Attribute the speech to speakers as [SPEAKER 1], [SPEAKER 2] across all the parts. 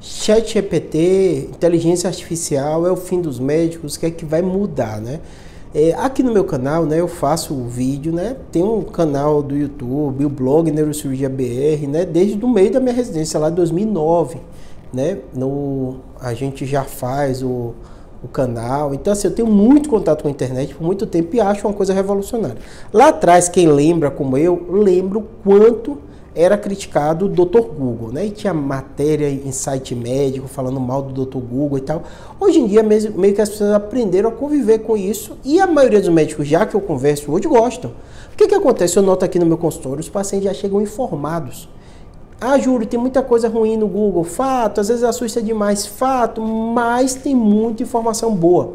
[SPEAKER 1] ChatGPT, inteligência artificial, é o fim dos médicos, o que é que vai mudar, né? Aqui no meu canal, né, eu faço vídeo, né? Tem um canal do YouTube, o blog Neurocirurgia BR, né? Desde o meio da minha residência, lá em 2009, né? A gente já faz o canal. Então, assim, eu tenho muito contato com a internet por muito tempo e acho uma coisa revolucionária. Lá atrás, quem lembra como eu, lembra o quanto era criticado o Dr. Google, né? E tinha matéria em site médico falando mal do Dr. Google e tal. Hoje em dia, meio que as pessoas aprenderam a conviver com isso e a maioria dos médicos, já que eu converso hoje, gostam. O que acontece? Eu noto aqui no meu consultório, os pacientes já chegam informados. Ah, Júlio, tem muita coisa ruim no Google. Fato, às vezes assusta demais. Fato, mas tem muita informação boa.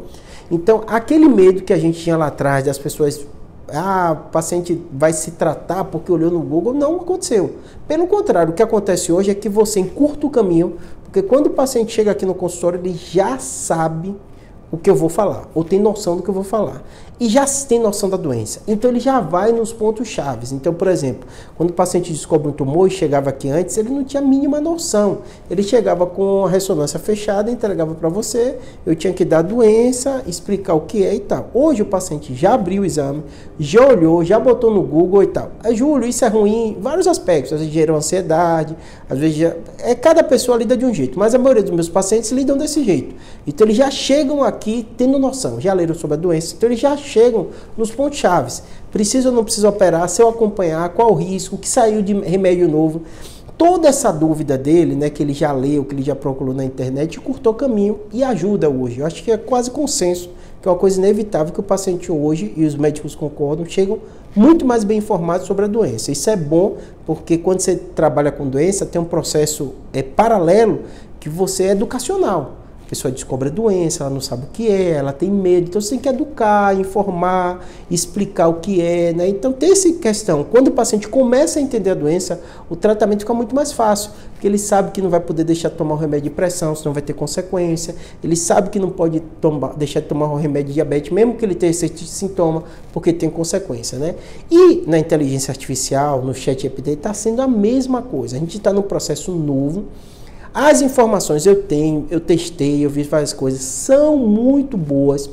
[SPEAKER 1] Então, aquele medo que a gente tinha lá atrás das pessoas... o paciente vai se tratar porque olhou no Google, não aconteceu. Pelo contrário, o que acontece hoje é que você encurta o caminho, porque quando o paciente chega aqui no consultório, ele já sabe o que eu vou falar, ou tem noção do que eu vou falar, e já tem noção da doença. Então ele já vai nos pontos chaves. Então, por exemplo, quando o paciente descobre um tumor e chegava aqui antes, ele não tinha a mínima noção. Ele chegava com a ressonância fechada, entregava para você, eu tinha que dar a doença, explicar o que é e tal. Hoje o paciente já abriu o exame, já olhou, já botou no Google e tal. Júlio, isso é ruim, vários aspectos, às vezes gera ansiedade, às vezes cada pessoa lida de um jeito, mas a maioria dos meus pacientes lidam desse jeito. Então eles já chegam aqui tendo noção, já leram sobre a doença, então eles já chegam nos pontos chaves. Precisa ou não precisa operar, se eu acompanhar, qual o risco, o que saiu de remédio novo. Toda essa dúvida dele, né, que ele já leu, que ele já procurou na internet, curtou caminho e ajuda hoje. Eu acho que é quase consenso, que é uma coisa inevitável que o paciente hoje, e os médicos concordam, chegam muito mais bem informados sobre a doença. Isso é bom, porque quando você trabalha com doença, tem um processo paralelo que você é educacional. A pessoa descobre a doença, ela não sabe o que é, ela tem medo, então você tem que educar, informar, explicar o que é, né? Então tem essa questão, quando o paciente começa a entender a doença, o tratamento fica muito mais fácil, porque ele sabe que não vai poder deixar de tomar um remédio de pressão, senão vai ter consequência, ele sabe que não pode deixar de tomar um remédio de diabetes, mesmo que ele tenha esse sintoma, porque tem consequência, né? E na inteligência artificial, no ChatGPT, está sendo a mesma coisa, a gente está num processo novo. As informações eu tenho, eu testei, eu vi várias coisas, são muito boas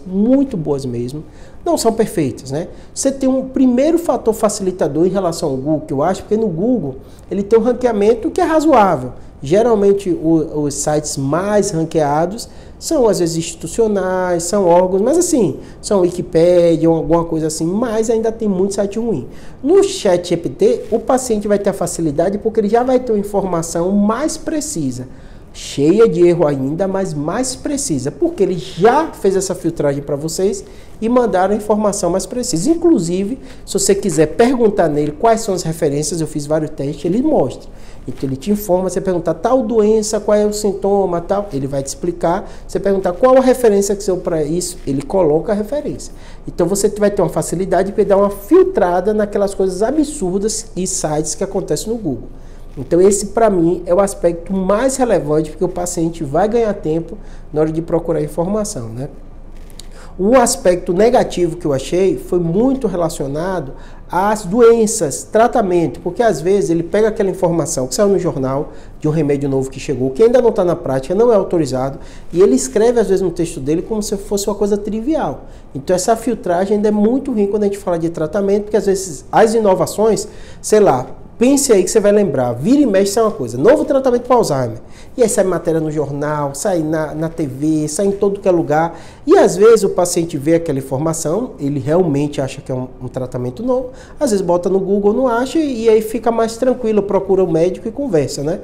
[SPEAKER 1] mesmo, não são perfeitas, né? Você tem um primeiro fator facilitador em relação ao Google, que eu acho, porque no Google ele tem um ranqueamento que é razoável. Geralmente os sites mais ranqueados são às vezes institucionais, são órgãos, mas assim, são Wikipédia ou alguma coisa assim, mas ainda tem muito site ruim. No ChatGPT, o paciente vai ter a facilidade porque ele já vai ter uma informação mais precisa, cheia de erro ainda, mas mais precisa, porque ele já fez essa filtragem para vocês e mandaram a informação mais precisa. Inclusive, se você quiser perguntar nele quais são as referências, eu fiz vários testes, ele mostra. Então ele te informa, você perguntar tal doença, qual é o sintoma, tal, ele vai te explicar. Você perguntar qual a referência que você para isso, ele coloca a referência. Então você vai ter uma facilidade de dar uma filtrada naquelas coisas absurdas e sites que acontecem no Google. Então esse para mim é o aspecto mais relevante, porque o paciente vai ganhar tempo na hora de procurar informação, né? O aspecto negativo que eu achei foi muito relacionado às doenças, tratamento, porque às vezes ele pega aquela informação que saiu no jornal de um remédio novo que chegou, que ainda não está na prática, não é autorizado, e ele escreve às vezes no texto dele como se fosse uma coisa trivial. Então essa filtragem ainda é muito ruim quando a gente fala de tratamento, porque às vezes as inovações, sei lá, pense aí que você vai lembrar, vira e mexe, sai uma coisa, novo tratamento para Alzheimer. E aí sai matéria no jornal, sai na TV, sai em todo que é lugar. E às vezes o paciente vê aquela informação, ele realmente acha que é um tratamento novo. Às vezes bota no Google, não acha, e aí fica mais tranquilo, procura o médico e conversa, né?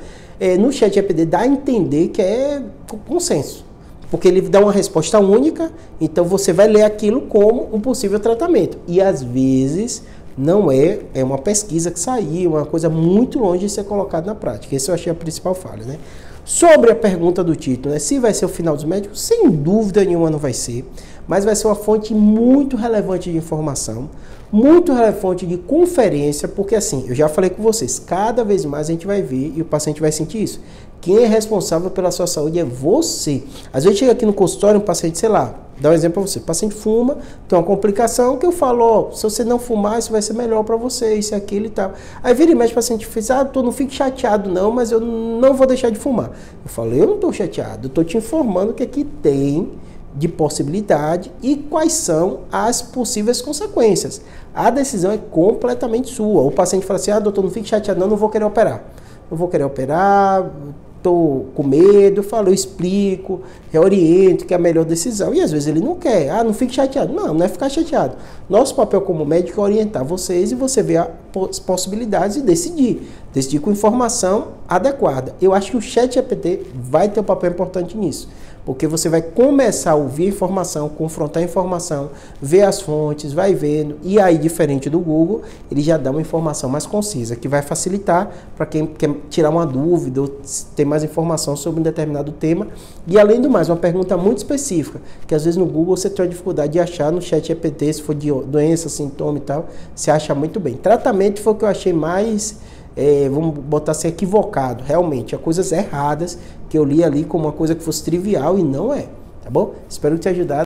[SPEAKER 1] No ChatGPT dá a entender que é consenso. Porque ele dá uma resposta única, então você vai ler aquilo como um possível tratamento. E às vezes não é uma pesquisa que saiu, uma coisa muito longe de ser colocada na prática. Esse eu achei a principal falha, né? Sobre a pergunta do título, né? Se vai ser o final dos médicos, sem dúvida nenhuma não vai ser, mas vai ser uma fonte muito relevante de informação, muito relevante de conferência, porque assim, eu já falei com vocês, cada vez mais a gente vai ver, e o paciente vai sentir isso, Quem é responsável pela sua saúde é você. Às vezes chega aqui no consultório um paciente, sei lá, dá um exemplo para você, o paciente fuma, tem uma complicação que eu falo, ó, se você não fumar, isso vai ser melhor para você, isso, aquilo e tal. Aí vira e mexe o paciente fez, não fique chateado não, mas eu não vou deixar de fumar. Eu falo, eu não estou chateado, eu estou te informando o que aqui tem de possibilidade e quais são as possíveis consequências. A decisão é completamente sua. O paciente fala assim, doutor, não fique chateado não vou querer operar. Não vou querer operar, estou com medo, eu explico, reoriento que é a melhor decisão. E às vezes ele não quer, não fique chateado. Não é ficar chateado. Nosso papel como médico é orientar vocês e você ver as possibilidades e decidir. Decidir com informação adequada. Eu acho que o ChatGPT vai ter um papel importante nisso. Porque você vai começar a ouvir informação, confrontar informação, ver as fontes, vai vendo, e aí, diferente do Google, ele já dá uma informação mais concisa, que vai facilitar para quem quer tirar uma dúvida ou ter mais informação sobre um determinado tema. E além do mais, uma pergunta muito específica, que às vezes no Google você tem dificuldade de achar, no ChatGPT, se for de doença, sintoma e tal, você acha muito bem. Tratamento foi o que eu achei mais... vamos botar assim, equivocado, realmente, há coisas erradas que eu li ali como uma coisa que fosse trivial e não é, tá bom? Espero te ajudar.